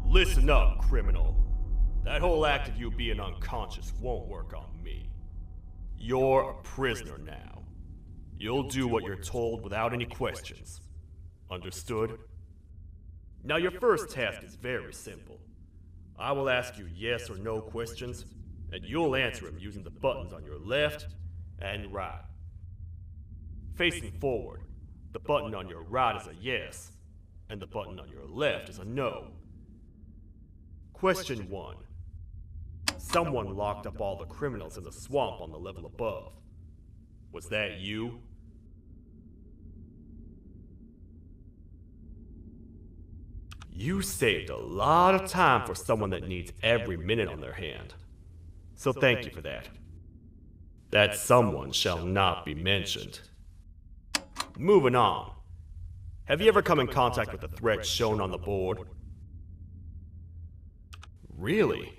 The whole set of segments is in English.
Listen up, criminal. That whole act of you being unconscious won't work on me. You're a prisoner now. You'll do what you're told without any questions. Understood? Now your first task is very simple. I will ask you yes or no questions, and you'll answer them using the buttons on your left and right. Facing forward, the button on your right is a yes, and the button on your left is a no. Question 1. Someone locked up all the criminals in the swamp on the level above. Was that you? You saved a lot of time for someone that needs every minute on their hand. So thank you for that. That someone shall not be mentioned. Moving on. Have you ever come in contact with the threat shown on the board? Really?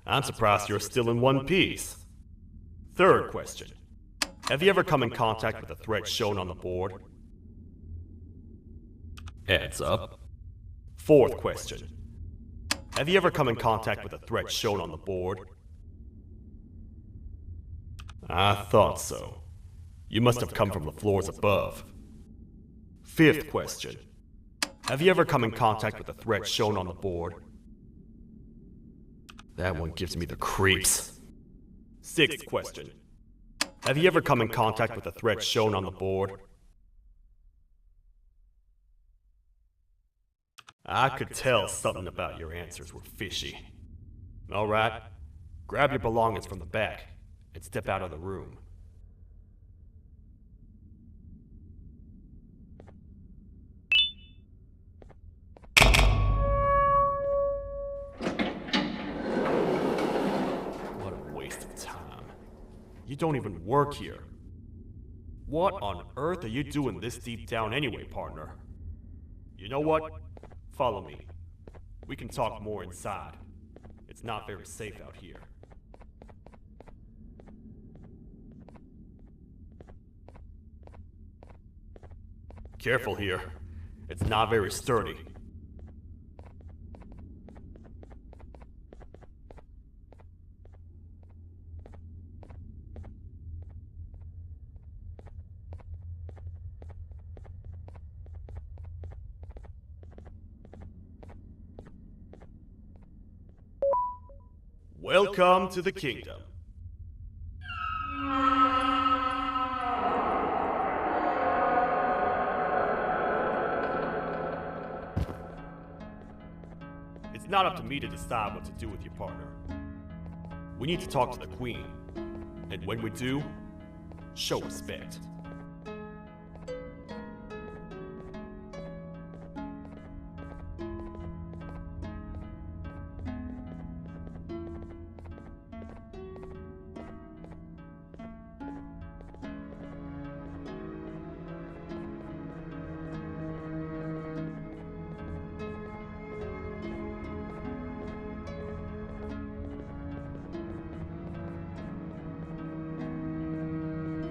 I'm surprised you're still in one piece. Third question. Have you ever come in contact with the threat shown on the board? Heads up. Fourth question. Have you ever come in contact with the threat shown on the board? I thought so. You must have come from the floors above. Fifth question. Have you ever come in contact with the threat shown on the board? That one gives me the creeps. Sixth question. Have you ever come in contact with the threat shown on the board? I could tell something about your answers were fishy. Alright, grab your belongings from the back and step out of the room. What a waste of time. You don't even work here. What on earth are you doing this deep down anyway, partner? You know what? Follow me. We can talk more inside. It's not very safe out here. Careful here. It's not very sturdy. Welcome to the kingdom. It's not up to me to decide what to do with your partner. We need to talk to the queen, and when we do, show respect.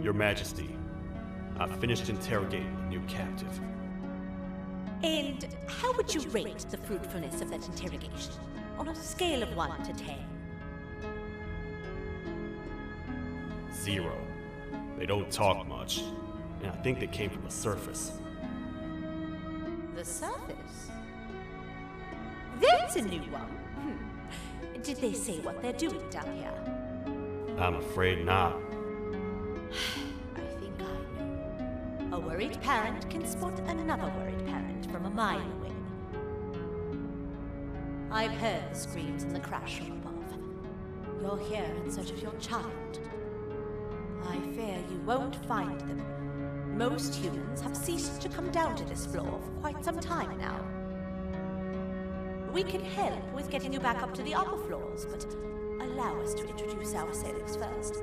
Your Majesty, I've finished interrogating the new captive. And how would you rate the fruitfulness of that interrogation, on a scale of 1 to 10? 0. They don't talk much, and I think they came from the surface. The surface? That's a new one. Did they say what they're doing down here? I'm afraid not. I think I know. A worried parent can spot another worried parent from a mile away. I've heard the screams in the crash from above. You're here in search of your child. I fear you won't find them. Most humans have ceased to come down to this floor for quite some time now. We can help with getting you back up to the upper floors, but allow us to introduce ourselves first.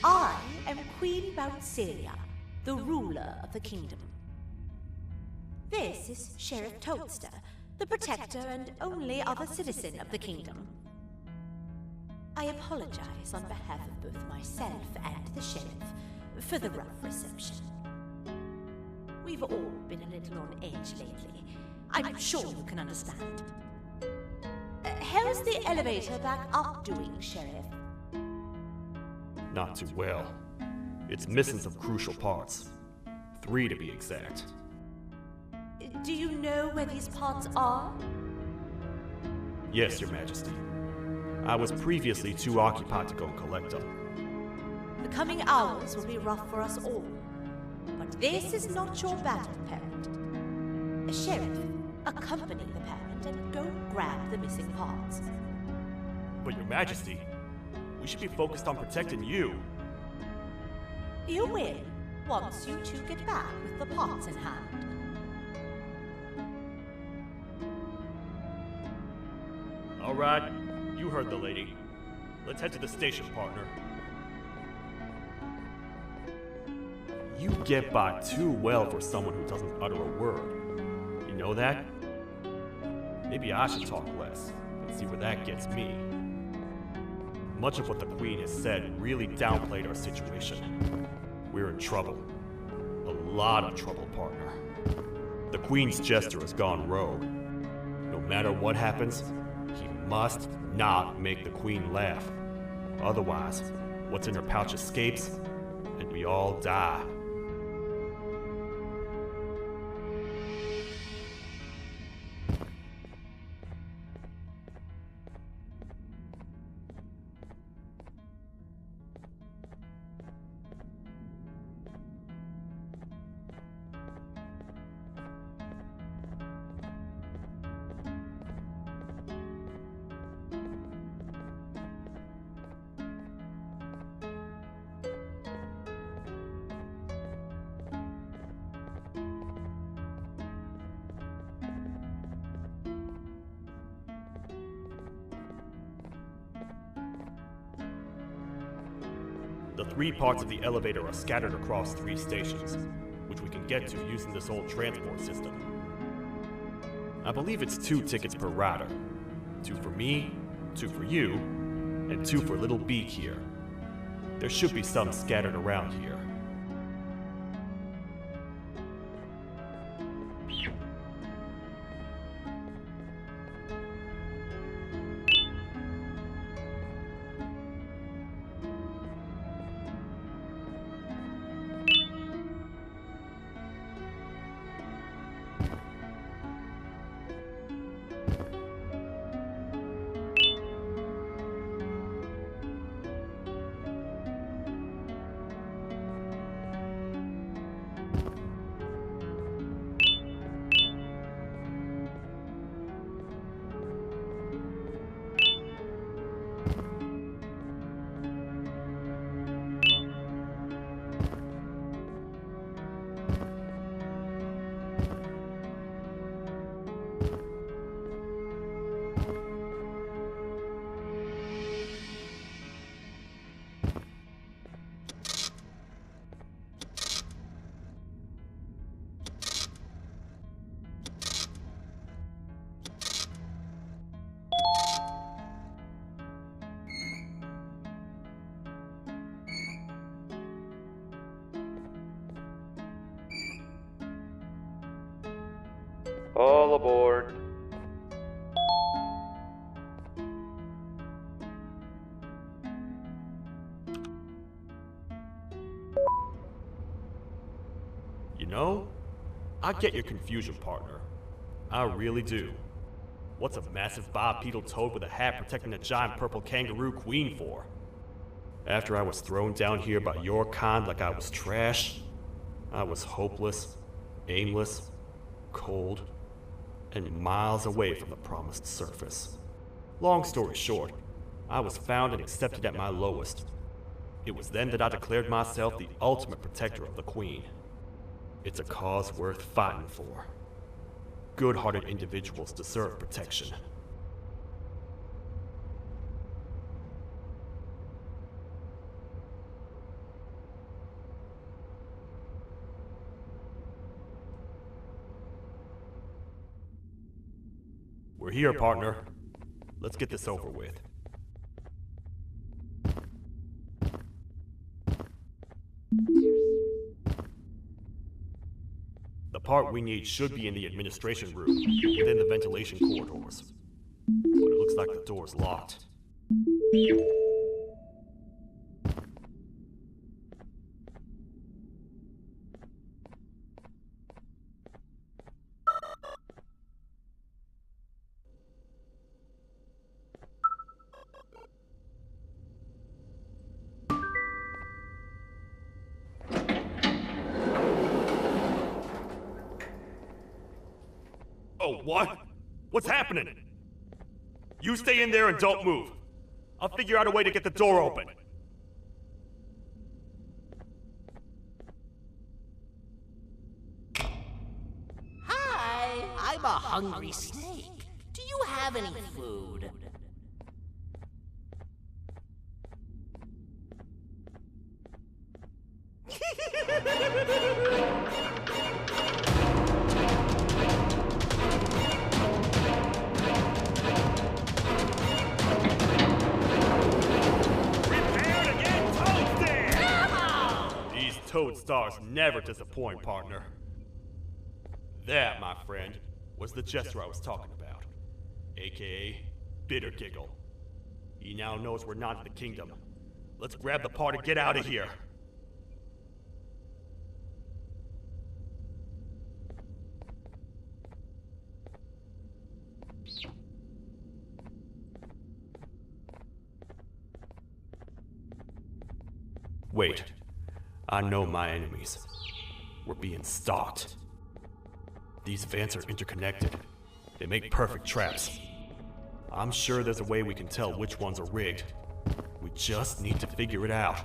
I am Queen Bouncilia, the ruler of the kingdom. This is Sheriff Toadster, the protector and only other citizen of the kingdom. I apologize on behalf of both myself and the sheriff for the rough reception. We've all been a little on edge lately. I'm sure you can understand. How's the elevator back up doing, Sheriff? Not too well. It's missing some crucial parts. 3 to be exact. Do you know where these parts are? Yes, Your Majesty. I was previously too occupied to go and collect them. The coming hours will be rough for us all. But this is not your battle, parent. Sheriff, accompany the parent and go grab the missing parts. But Your Majesty, we should be focused on protecting you. You will, once you two get back with the parts in hand. All right, you heard the lady. Let's head to the station, partner. You get by too well for someone who doesn't utter a word. You know that? Maybe I should talk less and see where that gets me. Much of what the Queen has said really downplayed our situation. We're in trouble. A lot of trouble, partner. The Queen's jester has gone rogue. No matter what happens, he must not make the Queen laugh. Otherwise, what's in her pouch escapes, and we all die. The 3 parts of the elevator are scattered across 3 stations, which we can get to using this old transport system. I believe it's 2 tickets per rider. 2 for me, 2 for you, and 2 for Little Beak here. There should be some scattered around here. I get your confusion, partner. I really do. What's a massive bipedal toad with a hat protecting a giant purple kangaroo queen for? After I was thrown down here by your kind like I was trash, I was hopeless, aimless, cold, and miles away from the promised surface. Long story short, I was found and accepted at my lowest. It was then that I declared myself the ultimate protector of the Queen. It's a cause worth fighting for. Good-hearted individuals deserve protection. We're here, partner. Let's get this over with. The part we need should be in the administration room, within the ventilation corridors. But it looks like the door's locked. Oh, what? What's happening? You stay in there and don't move. I'll figure out a way to get the door open. Hi, I'm a hungry snake. Do you have any food? Toad stars never disappoint, partner. That, my friend, was the jester I was talking about, aka Bitter Giggle. He now knows we're not in the kingdom. Let's grab the part and get out of here. Wait. I know my enemies. We're being stalked. These vents are interconnected. They make perfect traps. I'm sure there's a way we can tell which ones are rigged. We just need to figure it out.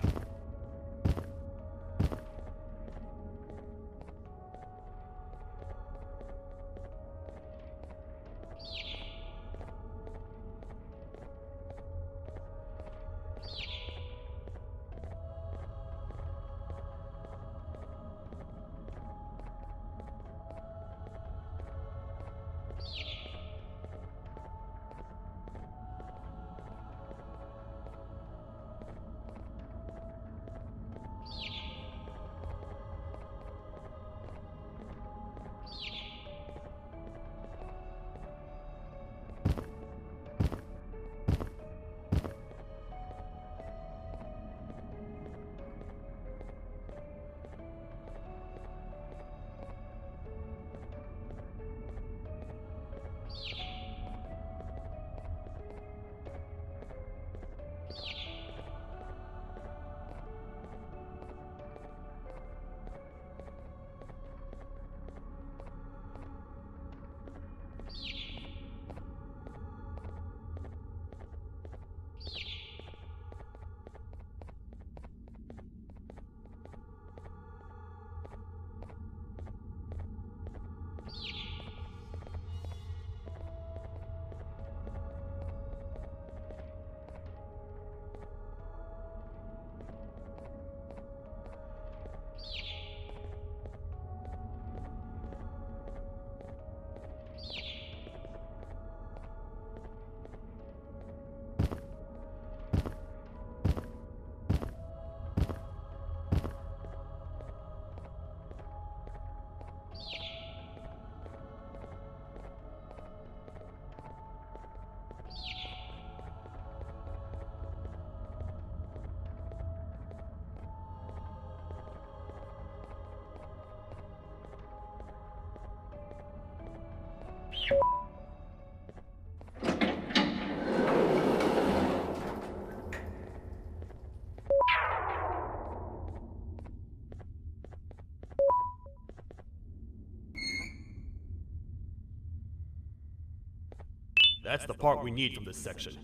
That's the part we need from this section.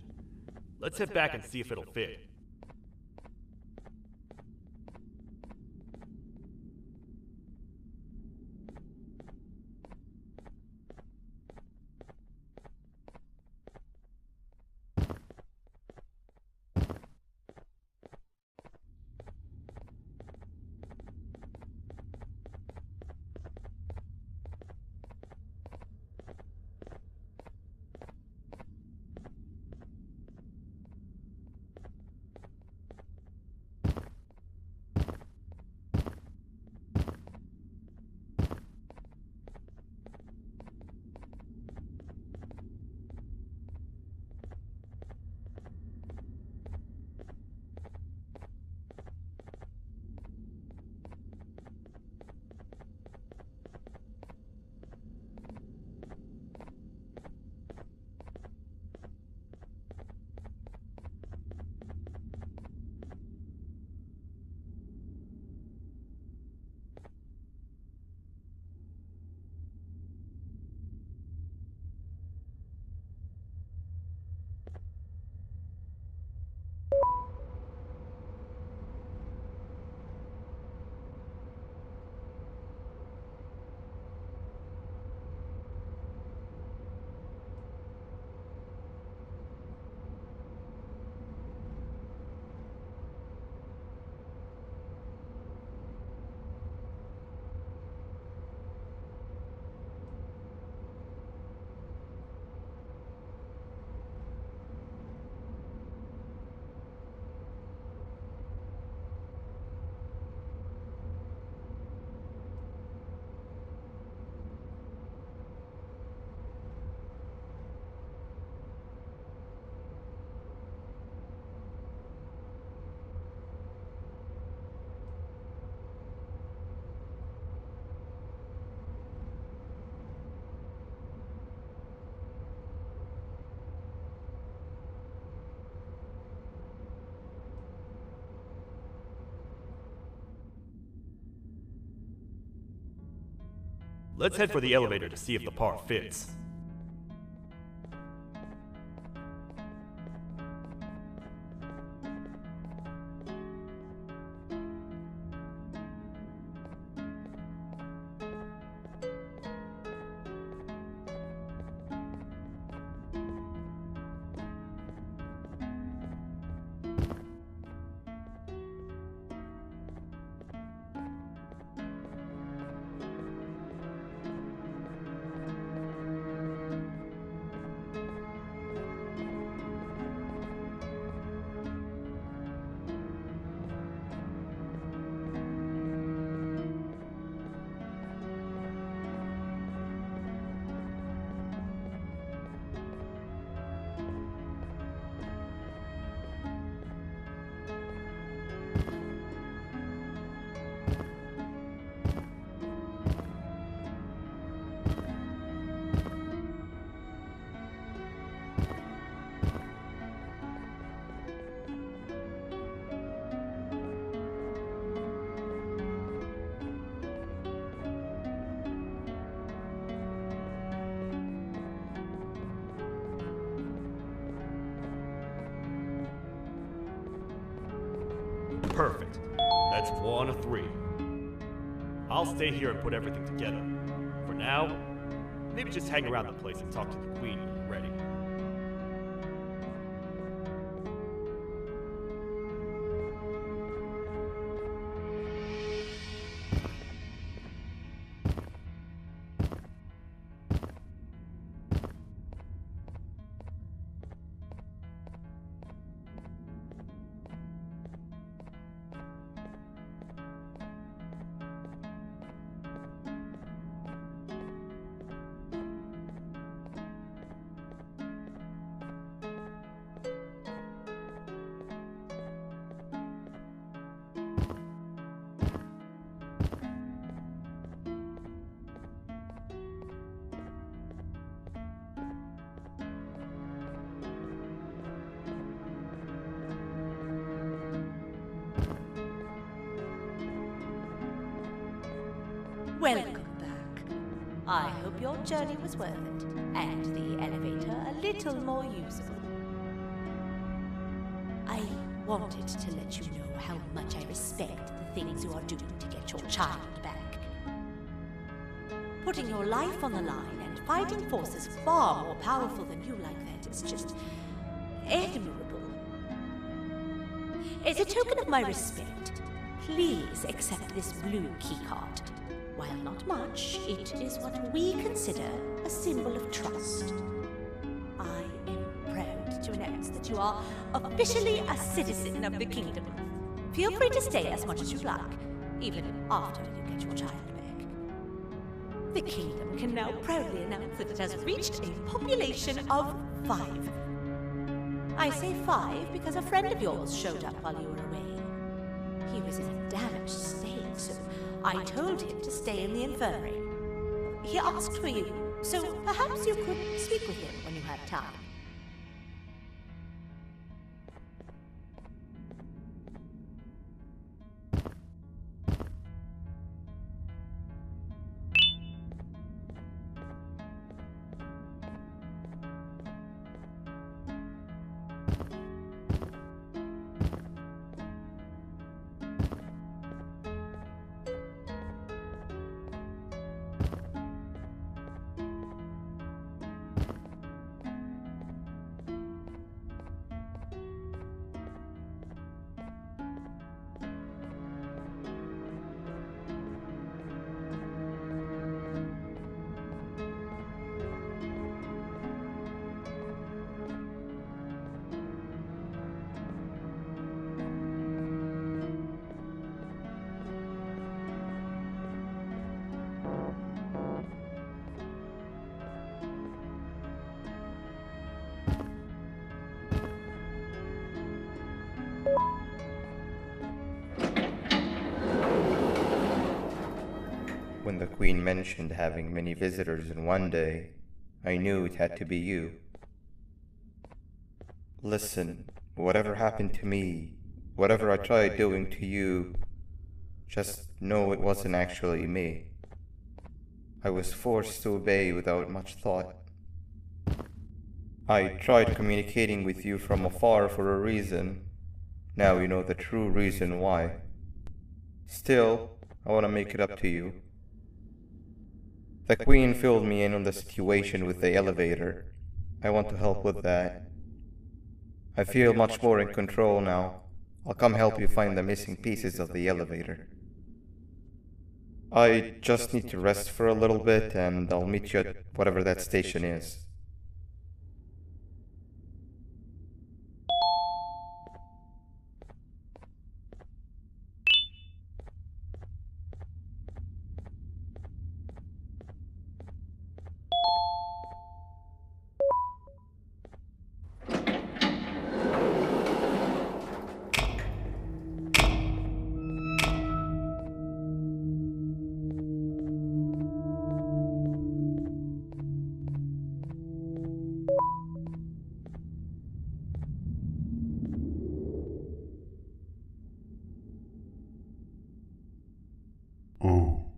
Let's head back and see if it'll fit. Let's head for the elevator to see if the part fits. Perfect. That's 1 of 3. I'll stay here and put everything together. For now, maybe just hang around the place and talk to the Queen when you're ready. Welcome back. I hope your journey was worth it, and the elevator a little more usable. I wanted to let you know how much I respect the things you are doing to get your child back. Putting your life on the line and fighting forces far more powerful than you like that is just admirable. As a token of my respect, please accept this blue keycard. While not much, it is what we consider a symbol of trust. I am proud to announce that you are officially a citizen of the kingdom. Feel free to stay as much as you like, even after you get your child back. The kingdom can now proudly announce that it has reached a population of 5. I say 5 because a friend of yours showed up while you were away. He was in a damaged state, so I told him to stay in the infirmary. He asked for you, so perhaps you could speak with him when you have time. When the Queen mentioned having many visitors in one day, I knew it had to be you. Listen, whatever happened to me, whatever I tried doing to you, just know it wasn't actually me. I was forced to obey without much thought. I tried communicating with you from afar for a reason. Now you know the true reason why. Still, I want to make it up to you. The Queen filled me in on the situation with the elevator. I want to help with that. I feel much more in control now. I'll come help you find the missing pieces of the elevator. I just need to rest for a little bit, and I'll meet you at whatever that station is. Oh,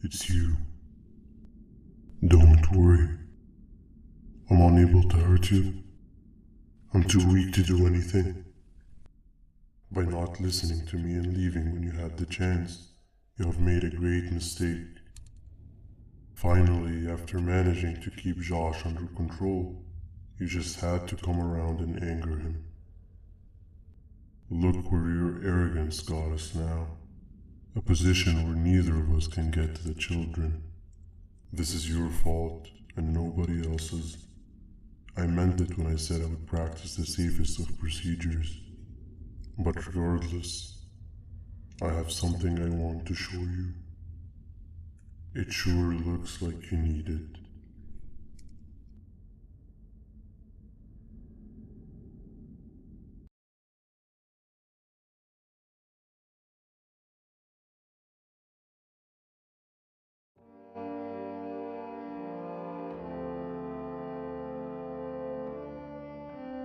it's you. Don't worry. I'm unable to hurt you. I'm too weak to do anything. By not listening to me and leaving when you had the chance, you have made a great mistake. Finally, after managing to keep Josh under control, you just had to come around and anger him. Look where your arrogance got us now. A position where neither of us can get to the children. This is your fault, and nobody else's. I meant it when I said I would practice the safest of procedures. But regardless, I have something I want to show you. It sure looks like you need it.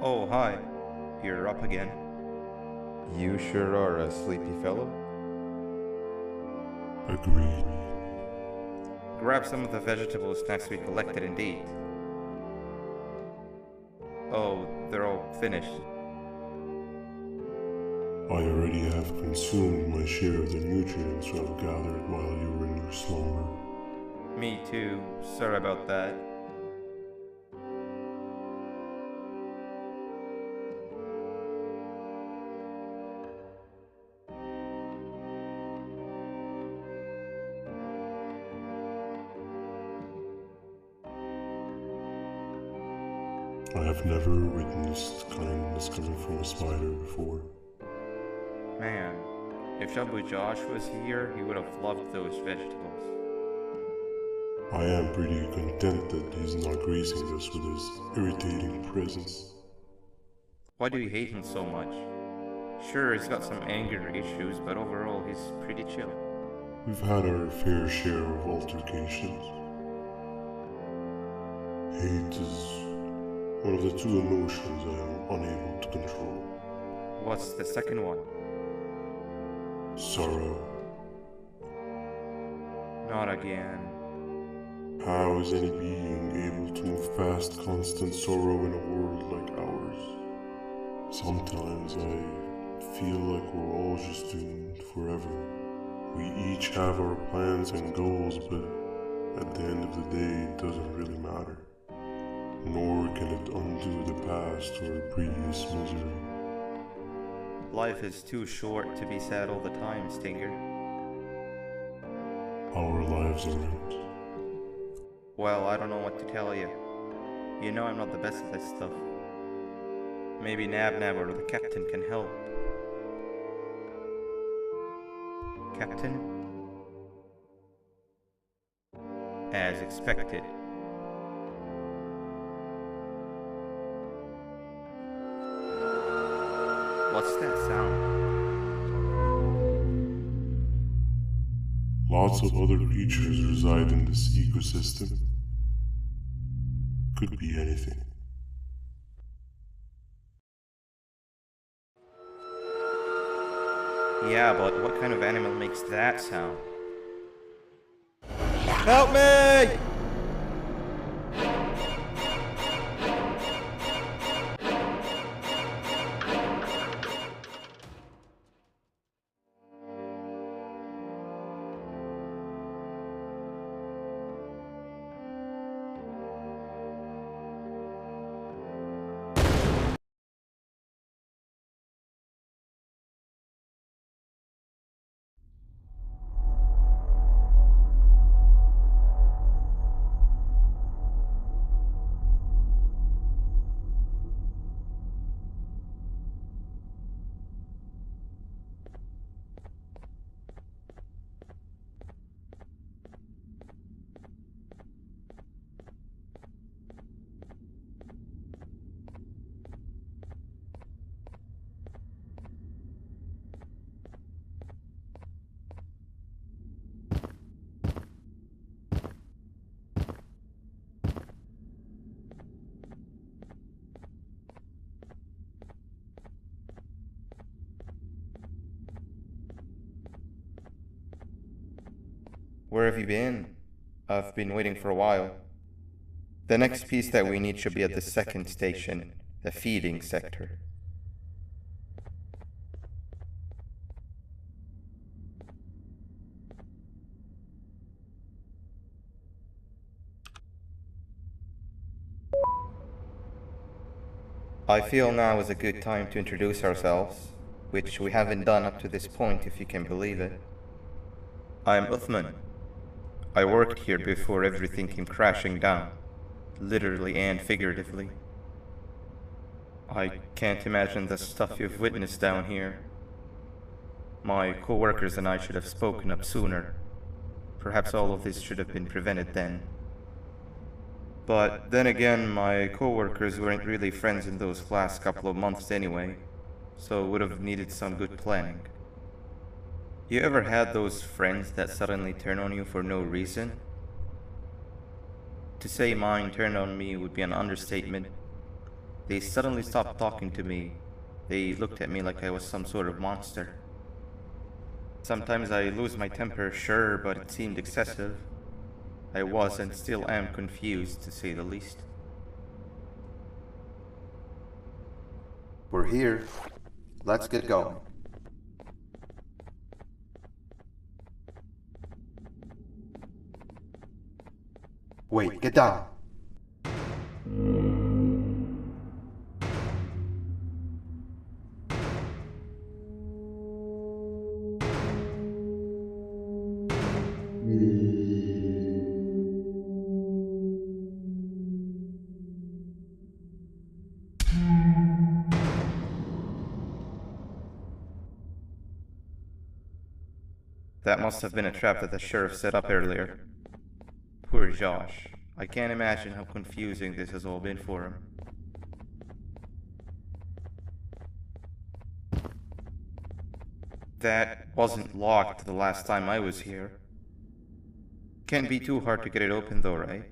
Oh, hi. You're up again. You sure are a sleepy fellow. Agreed. Grab some of the vegetables next we collected indeed. Oh, they're all finished. I already have consumed my share of the nutrients I've gathered while you were in your slumber. Me too. Sorry about that. I have never witnessed kindness coming from a spider before. Man, if Shabu Josh was here, he would have loved those vegetables. I am pretty content that he's not gracing us with his irritating presence. Why do you hate him so much? Sure, he's got some anger issues, but overall he's pretty chill. We've had our fair share of altercations. Hate is one of the two emotions I am unable to control. What's the second one? Sorrow. Not again. How is any being able to move past constant sorrow in a world like ours? Sometimes I feel like we're all just doomed forever. We each have our plans and goals, but at the end of the day, it doesn't really matter. Nor can it undo the past or previous misery. Life is too short to be sad all the time, Stinger. Our lives aren't. Well, I don't know what to tell you. You know I'm not the best at this stuff. Maybe Nab or the captain can help. Captain? As expected. What's that sound? Lots of other creatures reside in this ecosystem. Could be anything. Yeah, but what kind of animal makes that sound? Help me! Where have you been? I've been waiting for a while. The next piece that we need should be at the second station, the feeding sector. I feel now is a good time to introduce ourselves, which we haven't done up to this point if you can believe it. I'm Uthman. I worked here before everything came crashing down, literally and figuratively. I can't imagine the stuff you've witnessed down here. My co-workers and I should have spoken up sooner. Perhaps all of this should have been prevented then. But then again, my co-workers weren't really friends in those last couple of months anyway, so would have needed some good planning. You ever had those friends that suddenly turn on you for no reason? To say mine turned on me would be an understatement. They suddenly stopped talking to me. They looked at me like I was some sort of monster. Sometimes I lose my temper, sure, but it seemed excessive. I was and still am confused, to say the least. We're here. Let's get going. Wait, get down. That must have been a trap that the sheriff set up earlier. Poor Josh. I can't imagine how confusing this has all been for him. That wasn't locked the last time I was here. Can't be too hard to get it open though, right?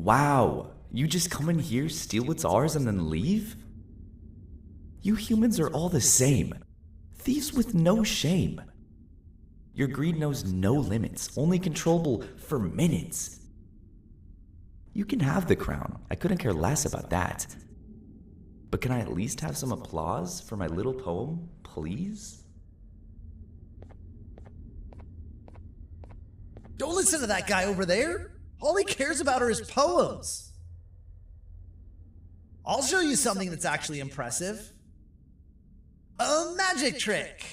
Wow, you just come in here, steal what's ours, and then leave? You humans are all the same. Thieves with no shame. Your greed knows no limits, only controllable for minutes. You can have the crown. I couldn't care less about that. But can I at least have some applause for my little poem, please? Don't listen to that guy over there. All he cares about are his poems. I'll show you something that's actually impressive. A magic trick.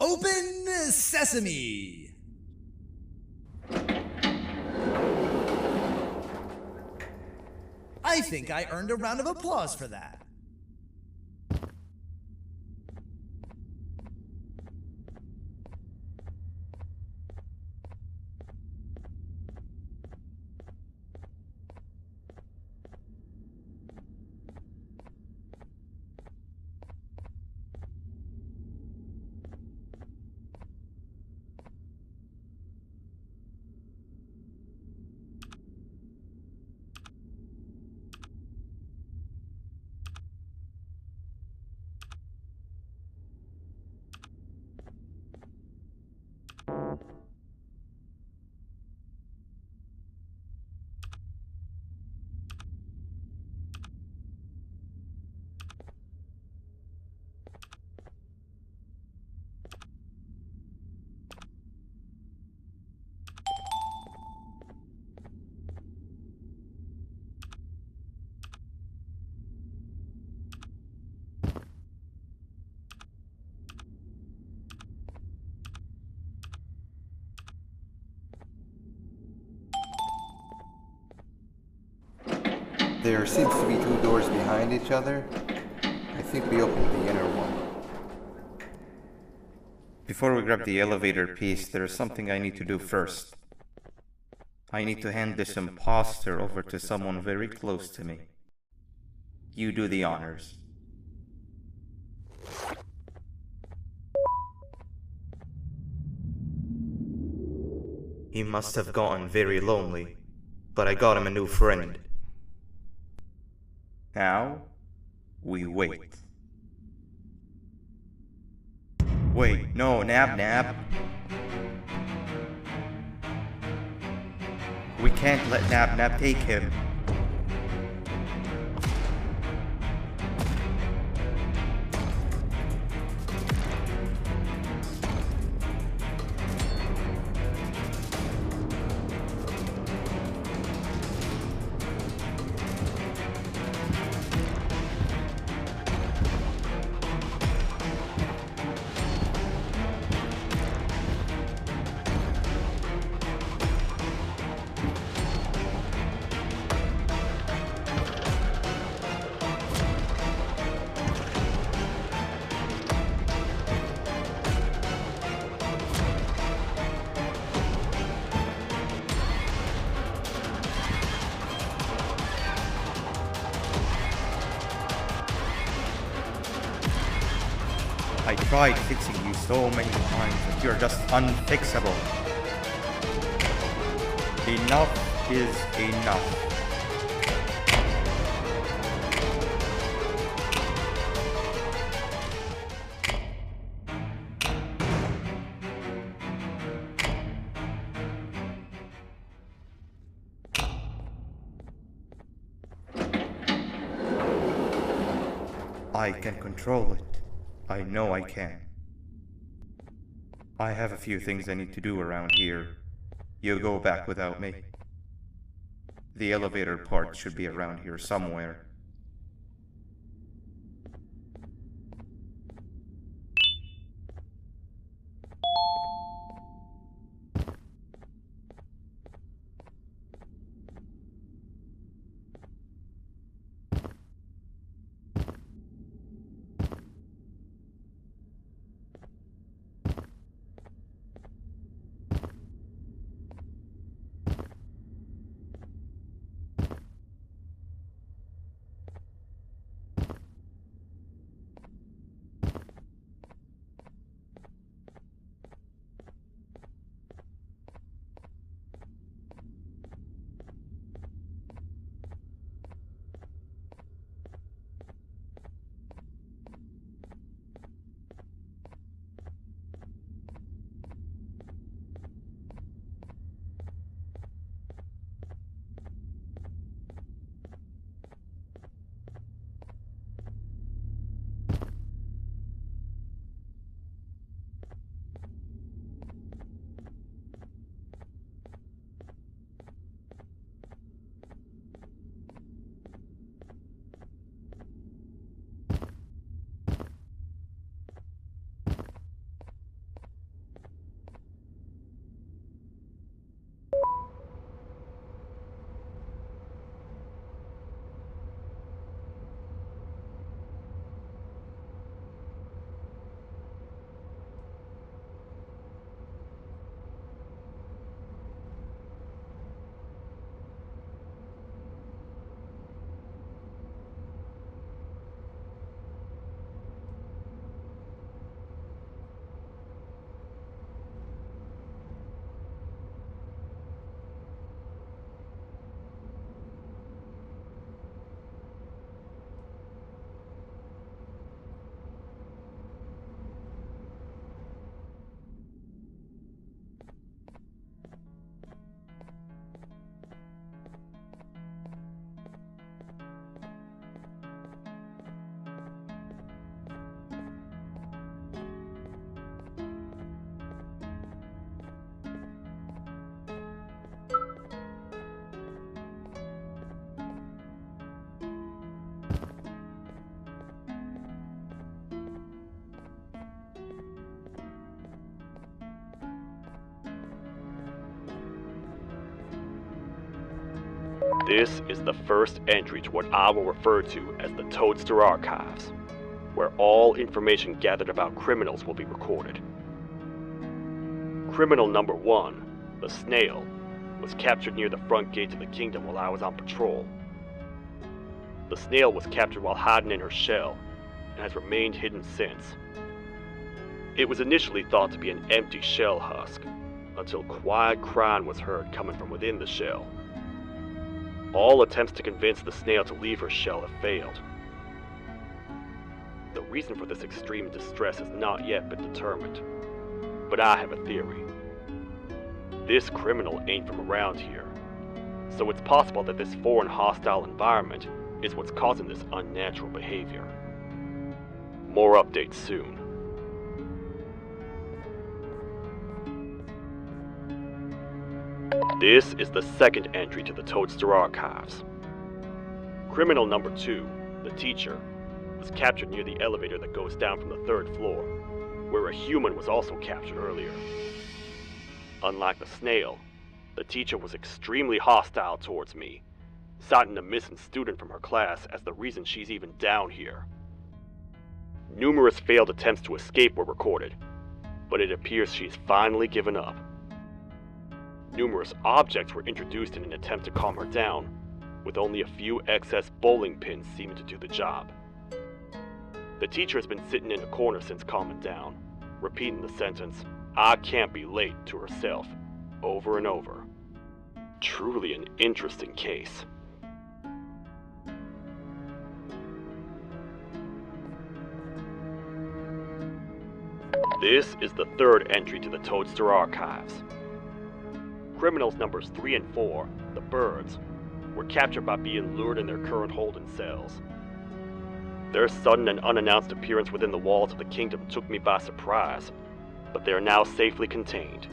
Open sesame. I think I earned a round of applause for that. There seems to be two doors behind each other. I think we opened the inner one. Before we grab the elevator piece, there is something I need to do first. I need to hand this imposter over to someone very close to me. You do the honors. He must have gotten very lonely, but I got him a new friend. Now, we wait. Wait, no, Nab. We can't let Nab take him. I tried fixing you so many times, but you're just unfixable. Enough is enough. I can control it. I know I can. I have a few things I need to do around here. You go back without me. The elevator part should be around here somewhere. This is the first entry to what I will refer to as the Toadster Archives, where all information gathered about criminals will be recorded. Criminal number 1, the Snail, was captured near the front gate to the kingdom while I was on patrol. The Snail was captured while hiding in her shell, and has remained hidden since. It was initially thought to be an empty shell husk, until quiet crying was heard coming from within the shell. All attempts to convince the Snail to leave her shell have failed. The reason for this extreme distress has not yet been determined, but I have a theory. This criminal ain't from around here, so it's possible that this foreign hostile environment is what's causing this unnatural behavior. More updates soon. This is the second entry to the Toadster Archives. Criminal number 2, the teacher, was captured near the elevator that goes down from the 3rd floor, where a human was also captured earlier. Unlike the Snail, the teacher was extremely hostile towards me, citing a missing student from her class as the reason she's even down here. Numerous failed attempts to escape were recorded, but it appears she's finally given up. Numerous objects were introduced in an attempt to calm her down, with only a few excess bowling pins seeming to do the job. The teacher has been sitting in a corner since calming down, repeating the sentence, "I can't be late," to herself, over and over. Truly an interesting case. This is the 3rd entry to the Toadster Archives. Criminals numbers 3 and 4, the Birds, were captured by being lured in their current holding cells. Their sudden and unannounced appearance within the walls of the kingdom took me by surprise, but they are now safely contained.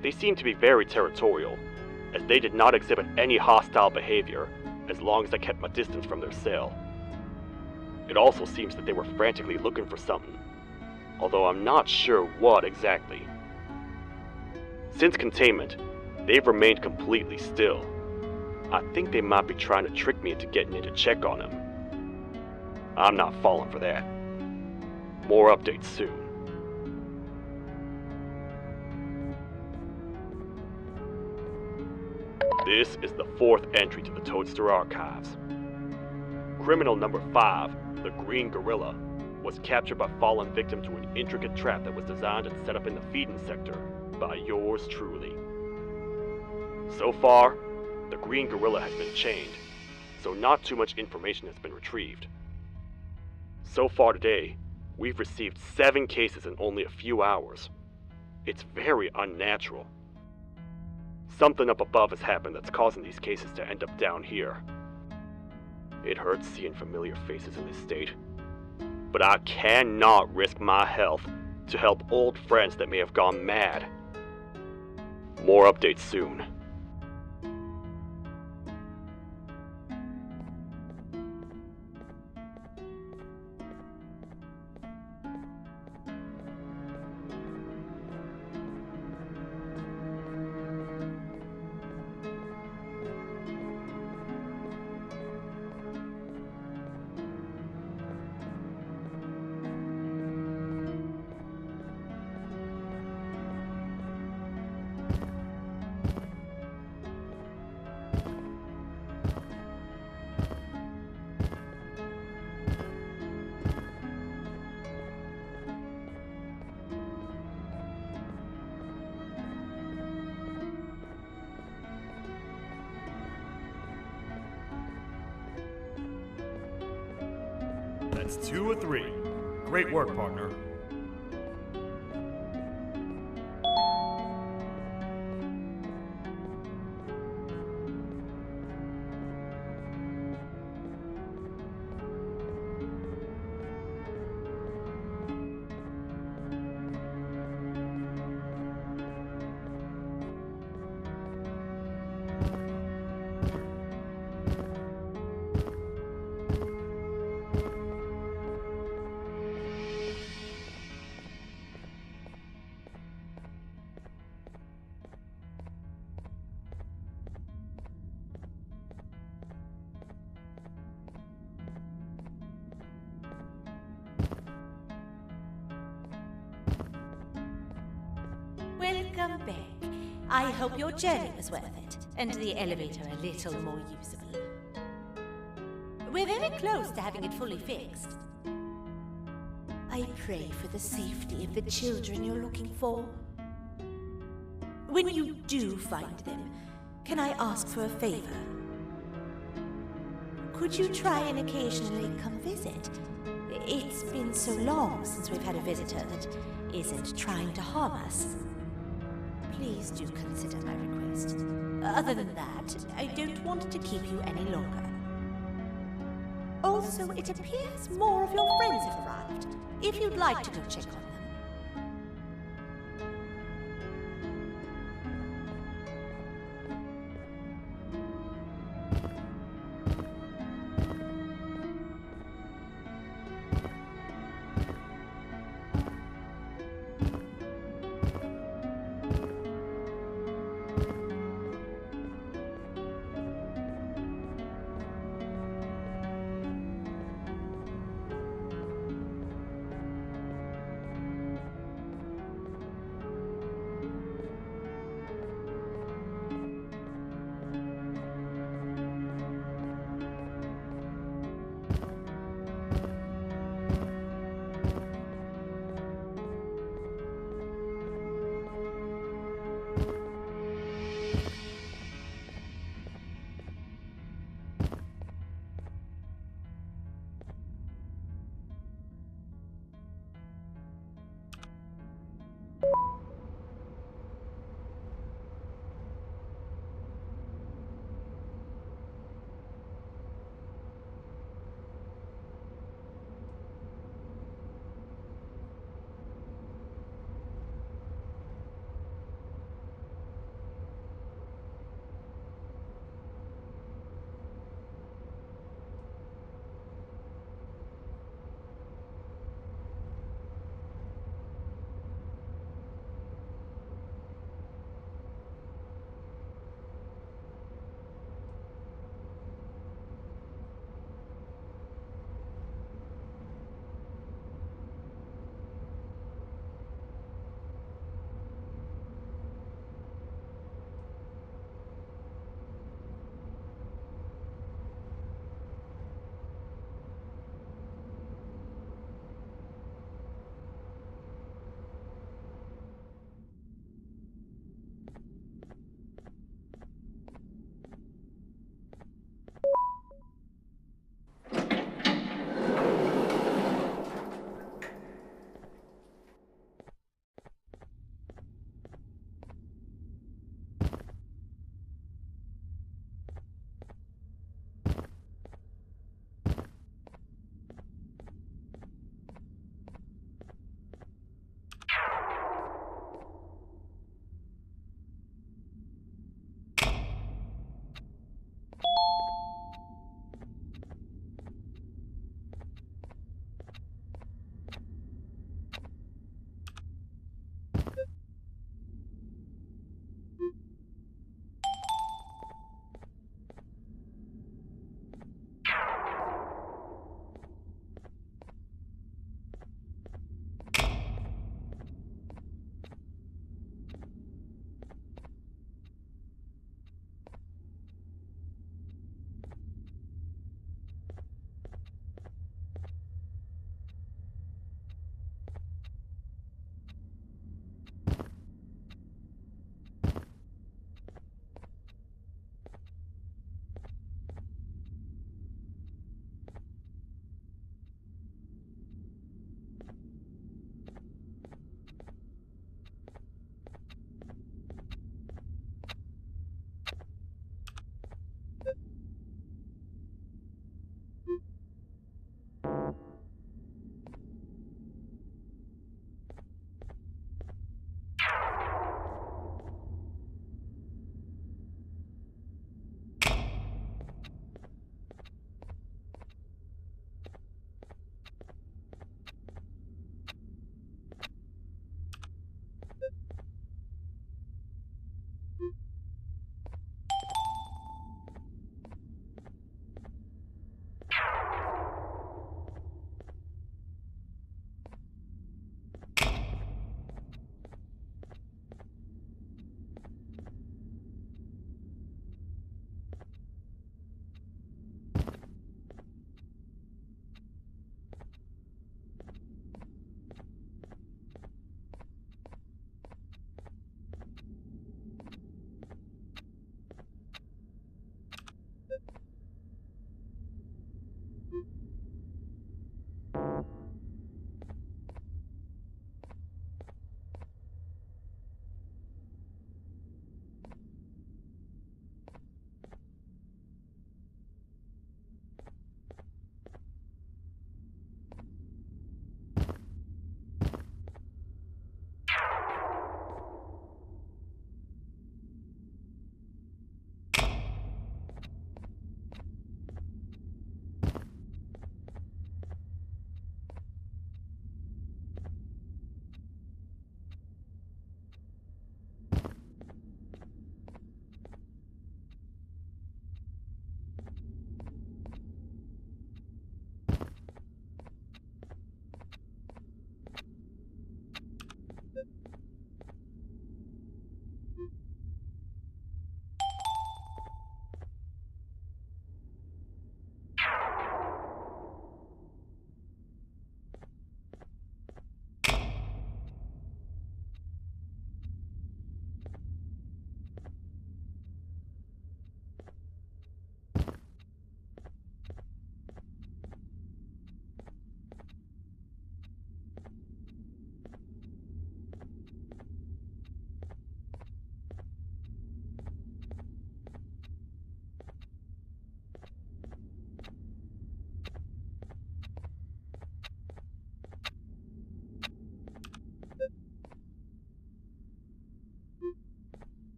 They seem to be very territorial, as they did not exhibit any hostile behavior as long as I kept my distance from their cell. It also seems that they were frantically looking for something, although I'm not sure what exactly. Since containment, they've remained completely still. I think they might be trying to trick me into getting in to check on them. I'm not falling for that. More updates soon. This is the 4th entry to the Toadster Archives. Criminal number 5, the Green Gorilla, was captured by falling victim to an intricate trap that was designed and set up in the feeding sector by yours truly. So far, the Green Gorilla has been chained, so not too much information has been retrieved. So far today, we've received 7 cases in only a few hours. It's very unnatural. Something up above has happened that's causing these cases to end up down here. It hurts seeing familiar faces in this state, but I cannot risk my health to help old friends that may have gone mad. More updates soon. That's 2 of 3. Great work, partner. Welcome back. I hope your journey was worth it, and the elevator a little more usable. We're very close to having it fully fixed. I pray for the safety of the children you're looking for. When you do find them, can I ask for a favor? Could you try and occasionally come visit? It's been so long since we've had a visitor that isn't trying to harm us. Please do consider my request. Other than that, I don't want to keep you any longer. Also, it appears more of your friends have arrived. If you'd like to go check on them.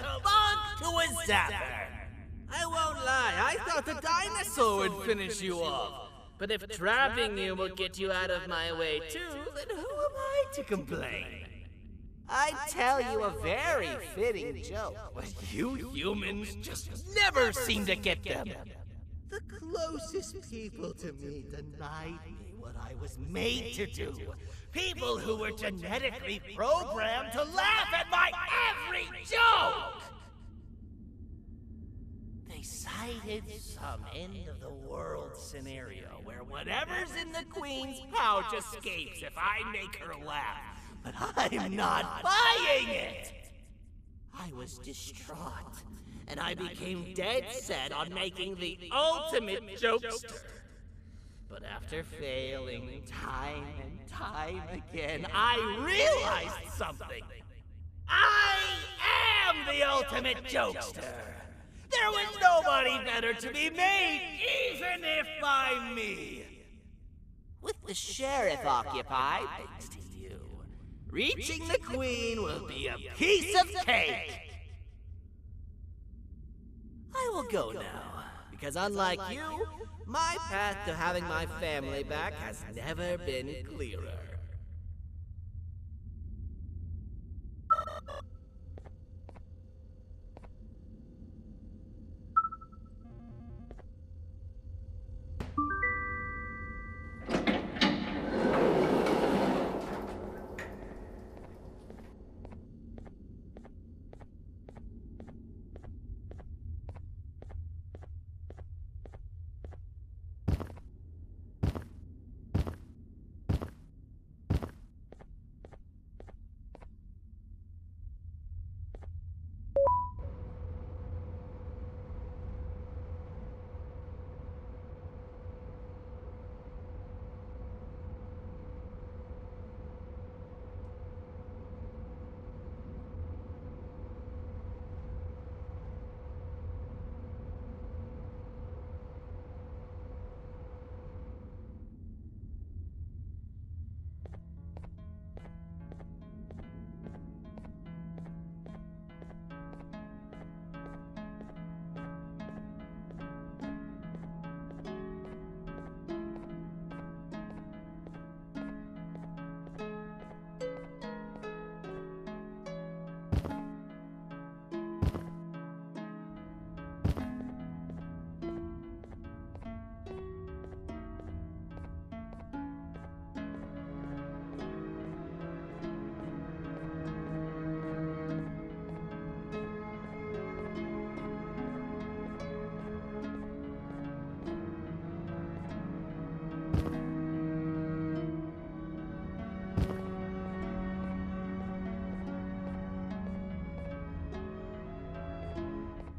kabunk to a zapper. I won't lie, I thought the dinosaur would finish you off. But if trapping you will get you out of my way too, then who am I to complain? I'd tell you a very fitting joke, but you humans just never seem to get them. The closest people to me denied me what I was made to do. People who were genetically programmed to laugh at my every joke! They cited some end-of-the-world scenario where whatever's in the Queen's pouch escapes if I make her laugh. But I'm not buying it! I was distraught, and I became dead set on making the ultimate jokester. But after failing time and time again, I realized something. I am the ultimate jokester! There was nobody better to be made, even if by me! With the sheriff occupied, thanks to you, reaching the Queen will be a piece of cake! I will go now, because unlike you, my path to having my family back has never been clearer.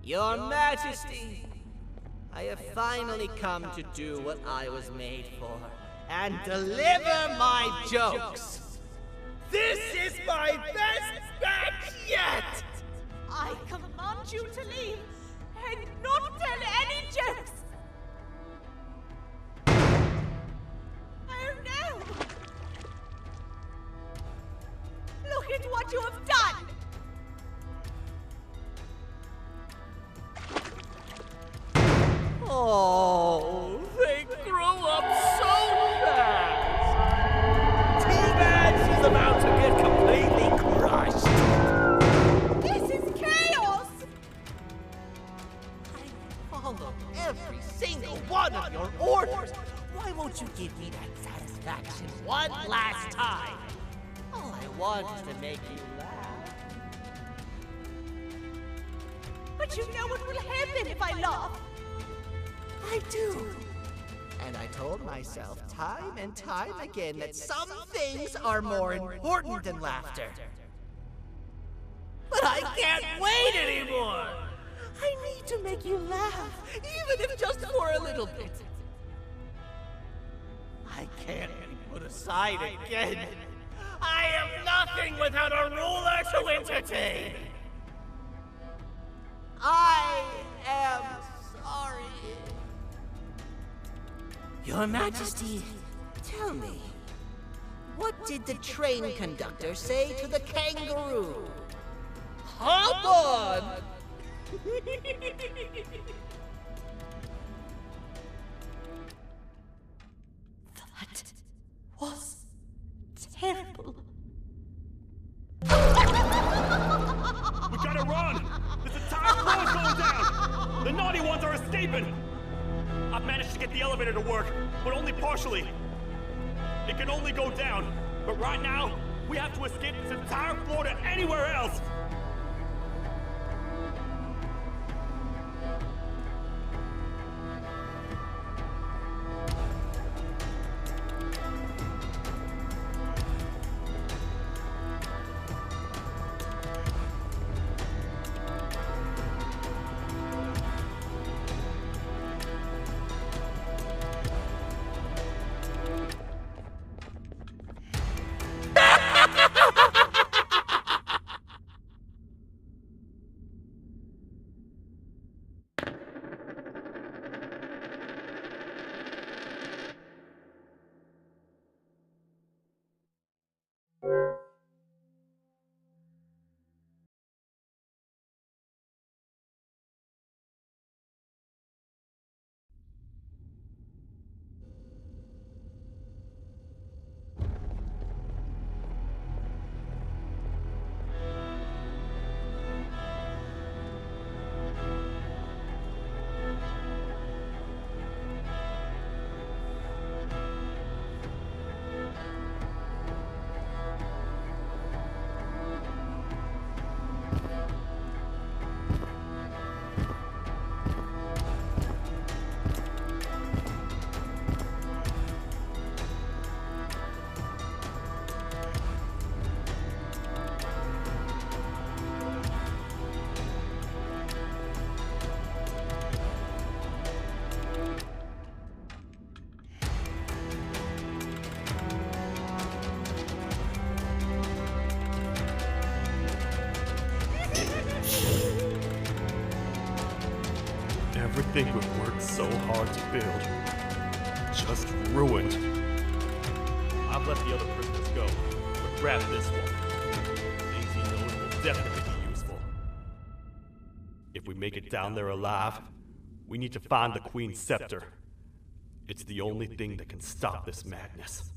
Your Majesty, I have finally come to do what I was made for, and deliver my jokes. This is my best batch yet! I command you to leave and not tell any jokes. Oh no! Look at what you have done! Oh, they grow up so fast! Too bad she's about to get completely crushed! This is chaos! I follow every single one of your orders! Why won't you give me that satisfaction one last time? All I want is to make you laugh. But you know what will happen if I laugh. I do. And I told myself time and time again that some things are more important than laughter. But I can't wait anymore! I need to make you laugh, even if just for a little bit. I can't be put aside again. I am nothing without a ruler to entertain. I am sorry. Your Majesty, tell me, what did the train conductor say to the kangaroo? hop on! That was terrible. We gotta run! This entire floor's going down! The naughty ones are escaping! I've managed to get the elevator to work, but only partially. It can only go down, but right now, we have to escape this entire floor to anywhere else! Everything we've worked so hard to build, just ruined. I've let the other prisoners go, but grab this one. Things he knows will definitely be useful. If we make it down there alive, we need to find the Queen's scepter. It's the only thing that can stop this madness.